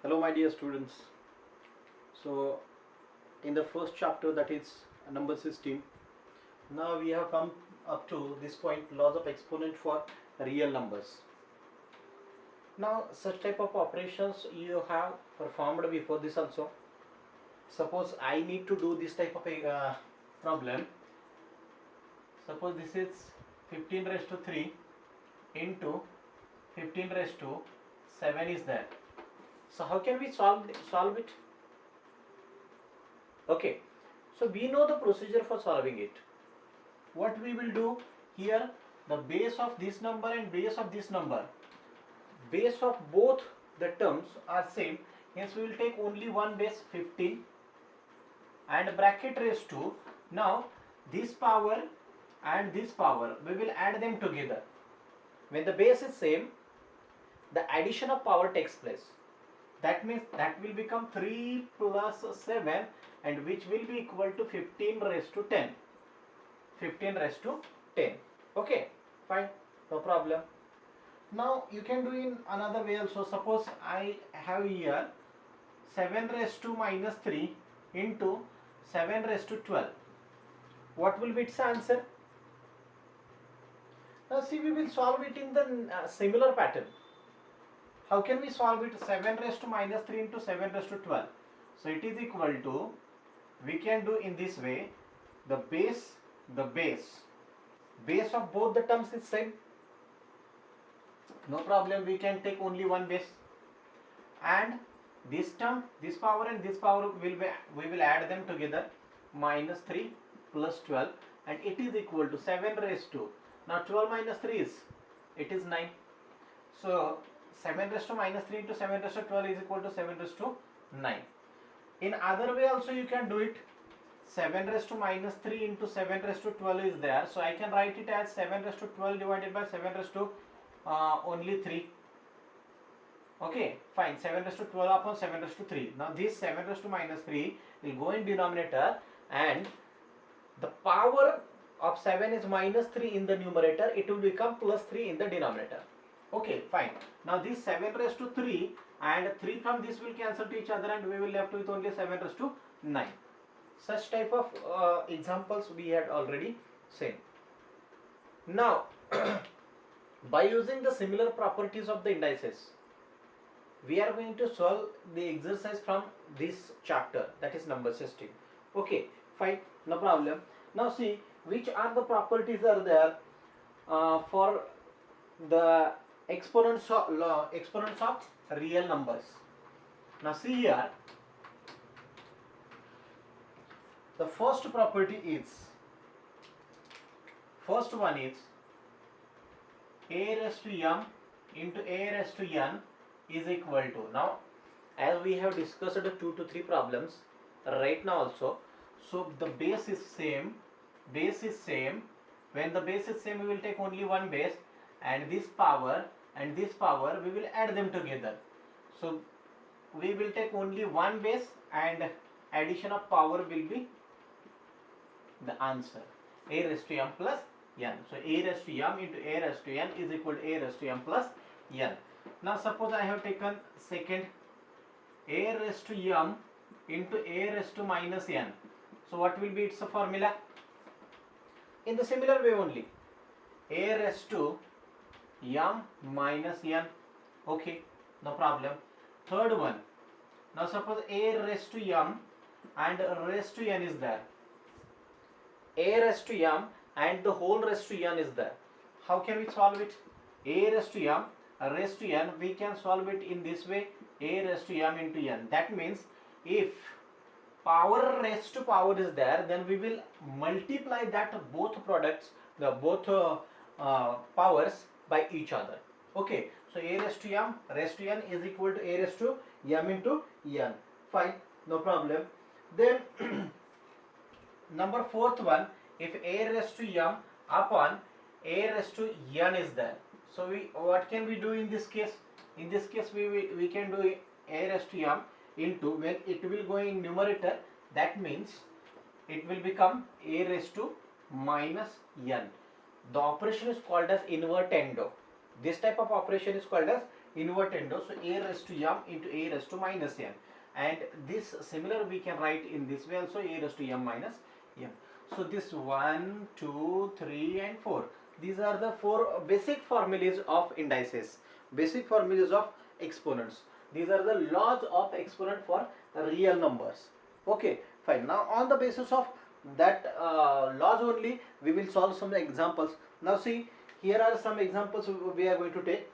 Hello my dear students. So in the first chapter, that is number 16, now we have come up to this point, laws of exponent for real numbers. Now such type of operations you have performed before this also. Suppose I need to do this type of a problem. Suppose this is 15 raised to 3 into 15 raised to 7 is there. So how can we solve it? Okay, so we know the procedure for solving it. What we will do here, the base of this number and base of this number, base of both the terms are same, hence we will take only one base 15 and bracket raised to, now this power and this power we will add them together. When the base is same, the addition of power takes place. That means that will become 3 plus 7, and which will be equal to 15 raised to 10. 15 raised to 10. Okay, fine, no problem. Now you can do in another way also. Suppose I have here 7 raised to minus 3 into 7 raised to 12. What will be its answer? Now see, we will solve it in the similar pattern. How can we solve it? 7 raised to minus 3 into 7 raised to 12. So it is equal to, we can do in this way, the base of both the terms is same. No problem, we can take only one base. And this term, this power and this power we will add them together, minus 3 plus 12, and it is equal to 7 raised to, now 12 minus 3 is, it is 9. So 7 raised to minus 3 into 7 raised to 12 is equal to 7 raised to 9. In other way also you can do it. 7 raised to minus 3 into 7 raised to 12 is there. So I can write it as 7 raised to 12 divided by 7 raised to only 3. Okay, fine. 7 raised to 12 upon 7 raised to 3. Now this 7 raised to minus 3 will go in denominator, and the power of 7 is minus 3 in the numerator. It will become plus 3 in the denominator. Okay, fine. Now this 7 raised to 3 and 3 from this will cancel to each other, and we will left with only 7 raised to 9. Such type of examples we had already seen. Now by using the similar properties of the indices, we are going to solve the exercise from this chapter, that is number 16. Okay, fine, no problem. Now see which are the properties are there for the exponents of real numbers. Now see here, the first property is, first one is a raised to m into a raised to n is equal to, now as we have discussed 2 to 3 problems right now also, so the base is same. When the base is same, we will take only one base, and this power and this power we will add them together. So we will take only one base, and addition of power will be the answer, a raised to m plus n. So a raised to m into a raised to n is equal to a raised to m plus n. Now suppose I have taken second, a raised to m into a raised to minus n. So what will be its formula? In the similar way only, a raised to m minus n. Okay, no problem. Third one, now suppose a raised to m and raised to n is there. A raised to m and the whole raised to n is there. How can we solve it? A raised to m raised to n, we can solve it in this way, a raised to m into n. That means if power raised to power is there, then we will multiply that both products, the both powers by each other. Okay, so a raised to m raised to n is equal to a raised to m into n. Fine, no problem. Then number fourth one, if a raised to m upon a raised to n is there, so what can we do in this case? In this case we can do a raised to m into, when it will go in numerator, that means it will become a raised to minus n. The operation is called as invertendo. This type of operation is called as invertendo, so a raised to m into a raised to minus m, and this similar we can write in this way also, a raised to m minus m. So this 1, 2, 3 and 4, these are the four basic formulas of indices, basic formulas of exponents. These are the laws of exponent for real numbers. Okay, fine. Now on the basis of that laws only we will solve some examples. Now see, here are some examples we are going to take.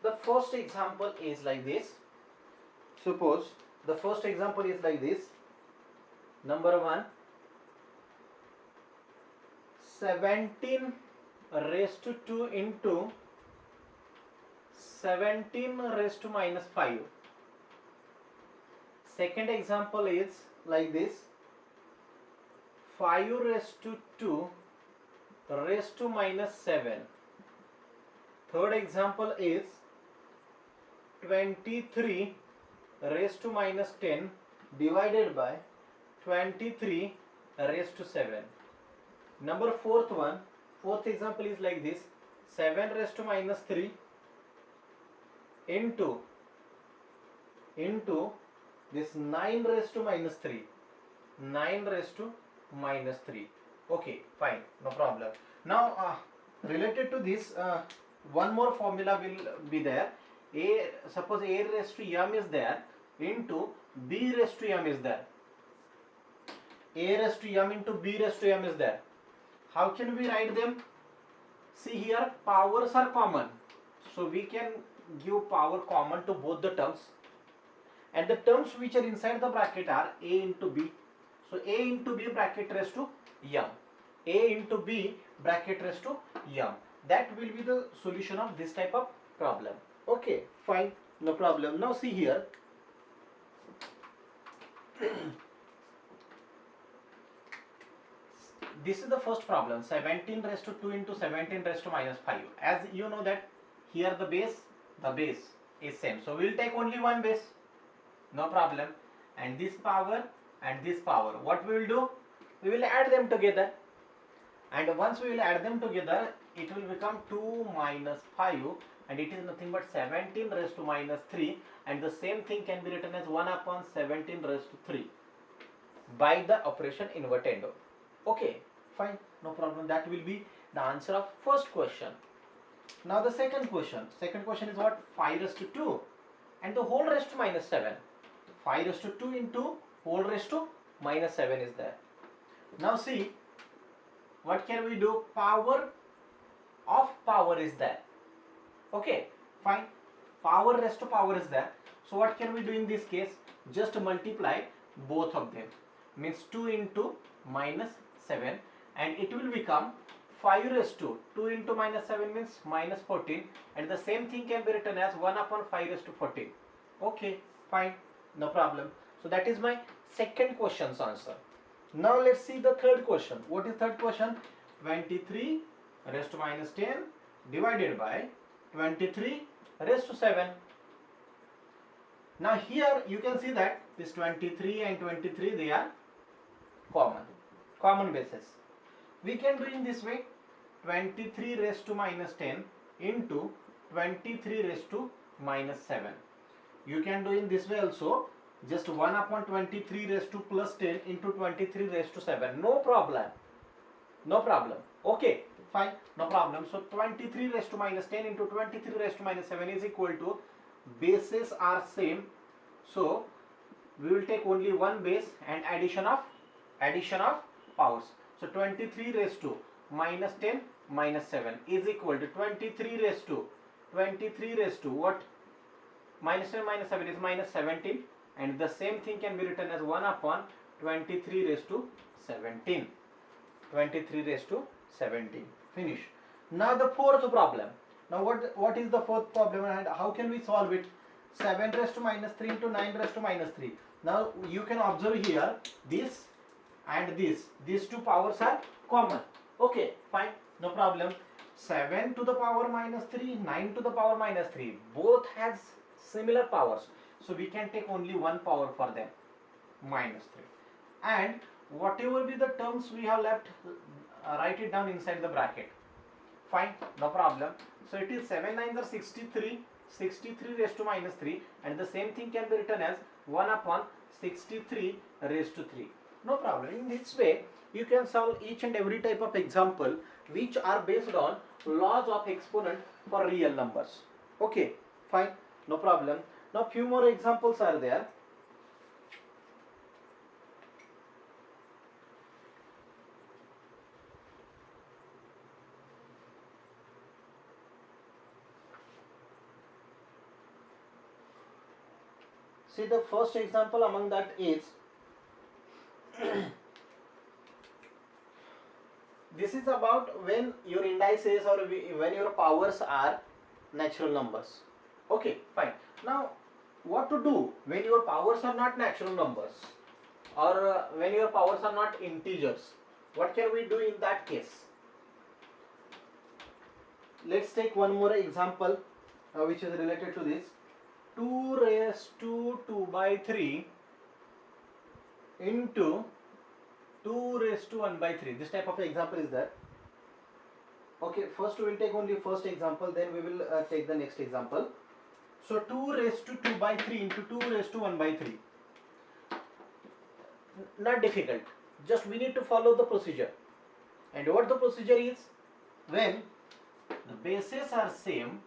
The first example is like this. Suppose the first example is like this. Number 1, 17 raised to 2 into 17 raised to minus 5. Second example is like this. 5 raised to 2 raised to minus 7. Third example is 23 raised to minus 10 divided by 23 raised to 7. Number fourth example is like this. 7 raised to minus 3 into this 9 raised to minus 3. 9 raised to minus 3. Okay, fine, no problem. Now related to this, one more formula will be there. Suppose a raised to m is there into b raised to m is there. A raised to m into b raised to m is there. How can we write them? See, here powers are common, so we can give power common to both the terms, and the terms which are inside the bracket are a into b. So a into b bracket raised to m, a into b bracket raised to m. That will be the solution of this type of problem. Okay, fine, no problem. Now see here. This is the first problem, 17 raised to 2 into 17 raised to minus 5. As you know that here the base is same, so we will take only one base, no problem. And this power and this power, what we will do? We will add them together, and once we will add them together, it will become 2 minus 5, and it is nothing but 17 raised to minus 3, and the same thing can be written as 1 upon 17 raised to 3 by the operation invertendo. Okay, fine, no problem. That will be the answer of first question. Now the second question is what? 5 raised to 2 and the whole raised to minus 7. 5 raised to 2 into whole raised to minus 7 is there. Now see, what can we do? Power of power is there. Okay, fine. Power raised to power is there. So what can we do in this case? Just multiply both of them. Means 2 into minus 7, and it will become 5 raised to 2 into minus 7 means minus 14, and the same thing can be written as 1 upon 5 raised to 14. Okay, fine, no problem. So that is my second question's answer. Now let's see the third question. What is third question? 23 raised to minus 10 divided by 23 raised to 7. Now here you can see that this 23 and 23, they are common basis. We can do in this way, 23 raised to minus 10 into 23 raised to minus 7. You can do in this way also, just 1 upon 23 raised to plus 10 into 23 raised to 7. No problem. Okay, fine, no problem. So 23 raised to minus 10 into 23 raised to minus 7 is equal to, bases are same, so we will take only one base and addition of powers. So 23 raised to minus 10 minus 7 is equal to 23 raised to what? Minus 10 minus 7 is minus 17, and the same thing can be written as 1 upon 23 raised to 17. 23 raised to 17. Finish. Now the fourth problem. Now what is the fourth problem and how can we solve it? 7 raised to minus 3 into 9 raised to minus 3. Now you can observe here, this and these two powers are common. Okay, fine, no problem. 7 to the power minus 3, 9 to the power minus 3, both has similar powers, so we can take only one power for them, minus 3, and whatever be the terms we have left, write it down inside the bracket. Fine, no problem. So it is 7 9s are 63, 63 raised to minus 3, and the same thing can be written as 1 upon 63 raised to 3. No problem. In this way, you can solve each and every type of example which are based on laws of exponent for real numbers. Okay, fine, no problem. Now few more examples are there. See, the first example among that is this is about when your indices or when your powers are natural numbers. Okay, fine. Now, what to do when your powers are not natural numbers or when your powers are not integers? What can we do in that case? Let's take one more example which is related to this. 2 raised to 2 by 3 into 2 raised to 1 by 3. This type of example is there. Okay, first we will take only first example, then we will take the next example. So 2 raised to 2 by 3 into 2 raised to 1 by 3. Not difficult. Just we need to follow the procedure. And what the procedure is? When the bases are same,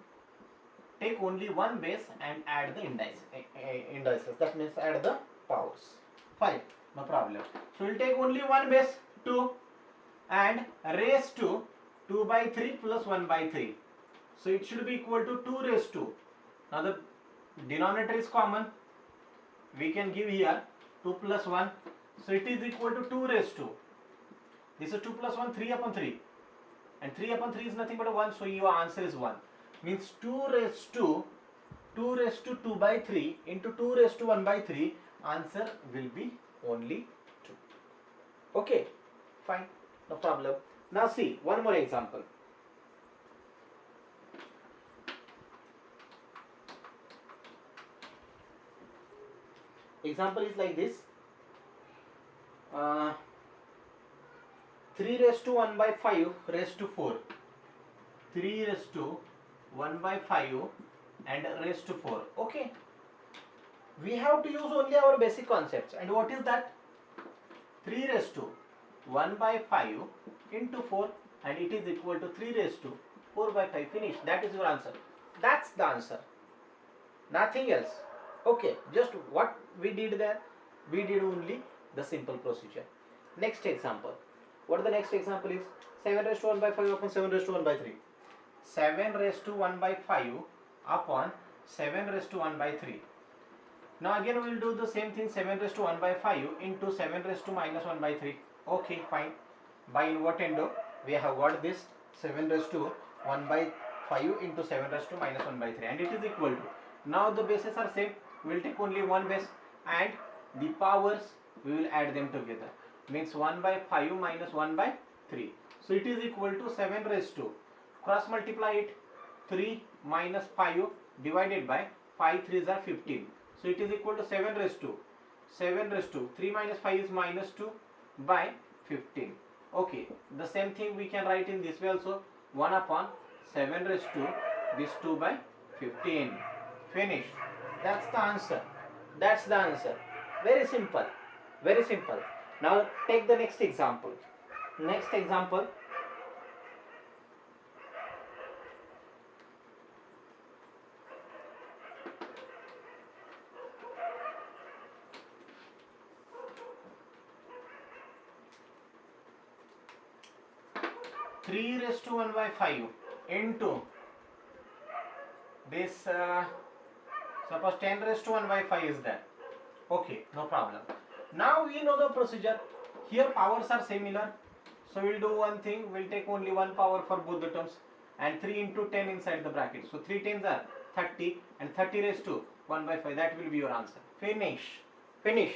take only one base and add the indices. That means add the powers. Fine, no problem. So we'll take only one base, 2, and raise to 2 by 3 plus 1 by 3. So it should be equal to 2 raised to. Now the denominator is common. We can give here 2 plus 1. So it is equal to 2 raised to. This is 2 plus 1, 3 upon 3. And 3 upon 3 is nothing but a 1. So your answer is 1. Means 2 raised to 2 by 3 into 2 raised to 1 by 3, answer will be only 2. Okay, fine, no problem. Now see, one more example. Example is like this. 3 raised to 1 by 5 raised to 4. 3 raised to 1 by 5 and raised to 4. Okay, we have to use only our basic concepts. And what is that? 3 raised to 1 by 5 into 4, and it is equal to 3 raised to 4 by 5. Finish. That is your answer. That's the answer, nothing else. Okay, just what we did there, we did only the simple procedure. Next example. What the next example is? 7 raised to 1 by 5 upon 7 raised to 1 by 3. 7 raised to 1 by 5 upon 7 raised to 1 by 3. Now again we will do the same thing. 7 raised to 1 by 5 into 7 raised to minus 1 by 3. Okay, fine. By invertendo we have got this 7 raised to 1 by 5 into 7 raised to minus 1 by 3, and it is equal to, now the bases are same, we will take only one base and the powers we will add them together. Means 1 by 5 minus 1 by 3. So it is equal to 7 raised to, cross multiply it, 3 minus 5 divided by 5 3s are 15. So it is equal to 7 raised to 3 minus 5 is minus 2 by 15. Okay, the same thing we can write in this way also, 1 upon 7 raised to this 2 by 15. Finish. That's the answer. That's the answer. Very simple. Very simple. Now take the next example. Next example. Three raised to 1 by 5 into this suppose 10 raised to 1 by 5 is there. Okay, no problem. Now we know the procedure. Here powers are similar, so we'll do one thing, we'll take only one power for both the terms and 3 into 10 inside the bracket. So 3 tens are 30 and 30 raised to 1 by 5, that will be your answer. Finish. Finish.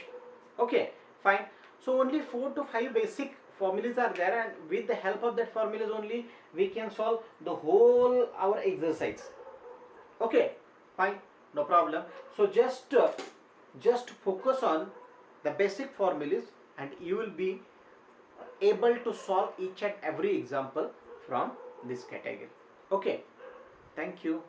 Okay, fine. So only 4 to 5 basic formulas are there, and with the help of that formulas only we can solve the whole our exercise. Okay, fine, no problem. So just focus on the basic formulas and you will be able to solve each and every example from this category. Okay, thank you.